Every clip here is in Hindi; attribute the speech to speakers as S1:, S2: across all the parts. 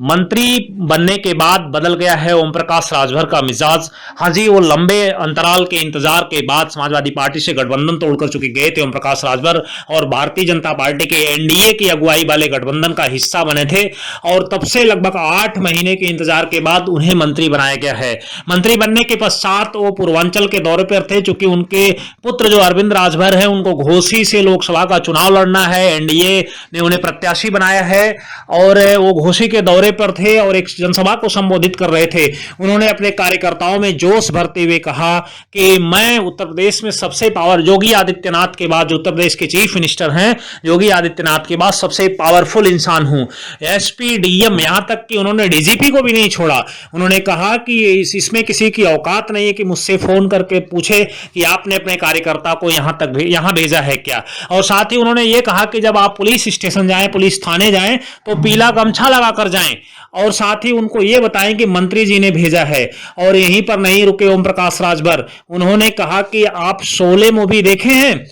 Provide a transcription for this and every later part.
S1: मंत्री बनने के बाद बदल गया है ओम प्रकाश राजभर का मिजाज। हाँ जी, वो लंबे अंतराल के इंतजार के बाद समाजवादी पार्टी से गठबंधन तोड़कर चुके गए थे ओम प्रकाश राजभर और भारतीय जनता पार्टी के एनडीए की अगुवाई वाले गठबंधन का हिस्सा बने थे और तब से लगभग 8 महीने के इंतजार के बाद उन्हें मंत्री बनाया गया है। मंत्री बनने के पश्चात वो पूर्वांचल के दौरे पर थे, चूंकि उनके पुत्र जो अरविंद राजभर है उनको घोसी से लोकसभा का चुनाव लड़ना है। एनडीए ने उन्हें प्रत्याशी बनाया है और वो घोसी के दौरे पर थे और एक जनसभा को संबोधित कर रहे थे। उन्होंने अपने कार्यकर्ताओं में जोश भरते हुए कहा कि मैं उत्तर प्रदेश में सबसे योगी आदित्यनाथ के बाद, जो उत्तर प्रदेश के चीफ मिनिस्टर हैं, योगी आदित्यनाथ के बाद सबसे पावरफुल इंसान हूं। एसपी डीएम, यहां तक कि उन्होंने डीजीपी को भी नहीं छोड़ा। उन्होंने कहा कि इसमें किसी की औकात नहीं है कि मुझसे फोन करके पूछे कि आपने अपने कार्यकर्ता को यहां भेजा है क्या। और साथ ही उन्होंने यह कहा कि जब आप पुलिस स्टेशन जाएं, पुलिस थाने जाएं, तो पीला गमछा लगाकर जाएं और साथ ही उनको यह बताएं कि मंत्री जी ने भेजा है। और यहीं पर नहीं रुके ओम प्रकाश राजभर, उन्होंने कहा कि आप शोले मूवी देखे हैं?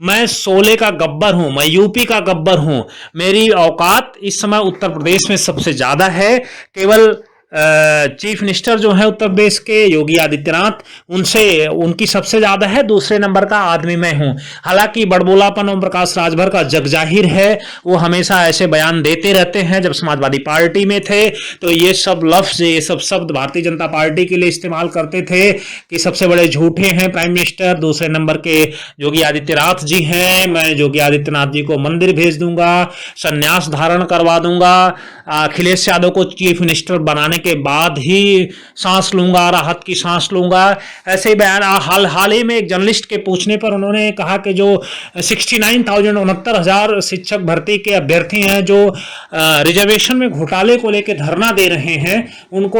S1: मैं शोले का गब्बर हूं, मैं यूपी का गब्बर हूं। मेरी औकात इस समय उत्तर प्रदेश में सबसे ज्यादा है। केवल चीफ मिनिस्टर जो है उत्तर प्रदेश के योगी आदित्यनाथ, उनसे उनकी सबसे ज्यादा है, दूसरे नंबर का आदमी मैं हूं। हालांकि बड़बोलापन ओम प्रकाश राजभर का जगजाहिर है, वो हमेशा ऐसे बयान देते रहते हैं। जब समाजवादी पार्टी में थे तो ये सब लफ्ज, ये सब शब्द भारतीय जनता पार्टी के लिए इस्तेमाल करते थे कि सबसे बड़े झूठे हैं प्राइम मिनिस्टर, दूसरे नंबर के योगी आदित्यनाथ जी हैं, मैं योगी आदित्यनाथ जी को मंदिर भेज दूंगा, संन्यास धारण करवा दूंगा, अखिलेश यादव को चीफ मिनिस्टर बनाने के बाद ही सांस लूंगा, राहत की सांस लूंगा। ऐसे ही बयान हाल ही में एक जर्नलिस्ट के पूछने पर उन्होंने कहा कि जो 69,000 शिक्षक भर्ती के अभ्यर्थी हैं जो रिजर्वेशन में घोटाले को लेकर धरना दे रहे हैं, उनको,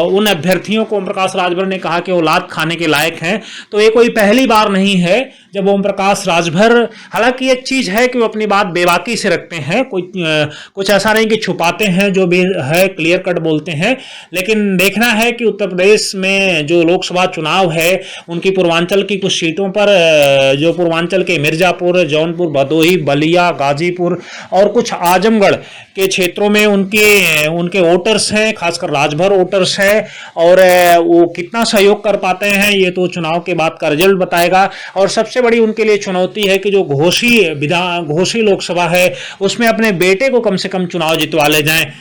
S1: उन अभ्यर्थियों को ओम प्रकाश राजभर ने कहा कि वो लात खाने के लायक हैं। तो ये कोई पहली बार नहीं है जब ओम प्रकाश राजभर, हालांकि एक चीज है कि वो अपनी बात बेबाकी से रखते हैं, कुछ ऐसा नहीं कि छुपाते हैं, जो भी है क्लियर कट बोलते हैं। लेकिन देखना है कि उत्तर प्रदेश में जो लोकसभा चुनाव है उनकी पूर्वांचल की कुछ सीटों पर, जो पूर्वांचल के मिर्जापुर, जौनपुर, भदोही, बलिया, गाजीपुर और कुछ आजमगढ़ के क्षेत्रों में उनके वोटर्स हैं, खासकर राजभर वोटर्स हैं, और वो कितना सहयोग कर पाते हैं ये तो चुनाव के बाद का रिजल्ट बताएगा। और सबसे बड़ी उनके लिए चुनौती है कि जो घोसी लोकसभा है उसमें अपने बेटे को कम से कम चुनाव जितवा ले जाएं।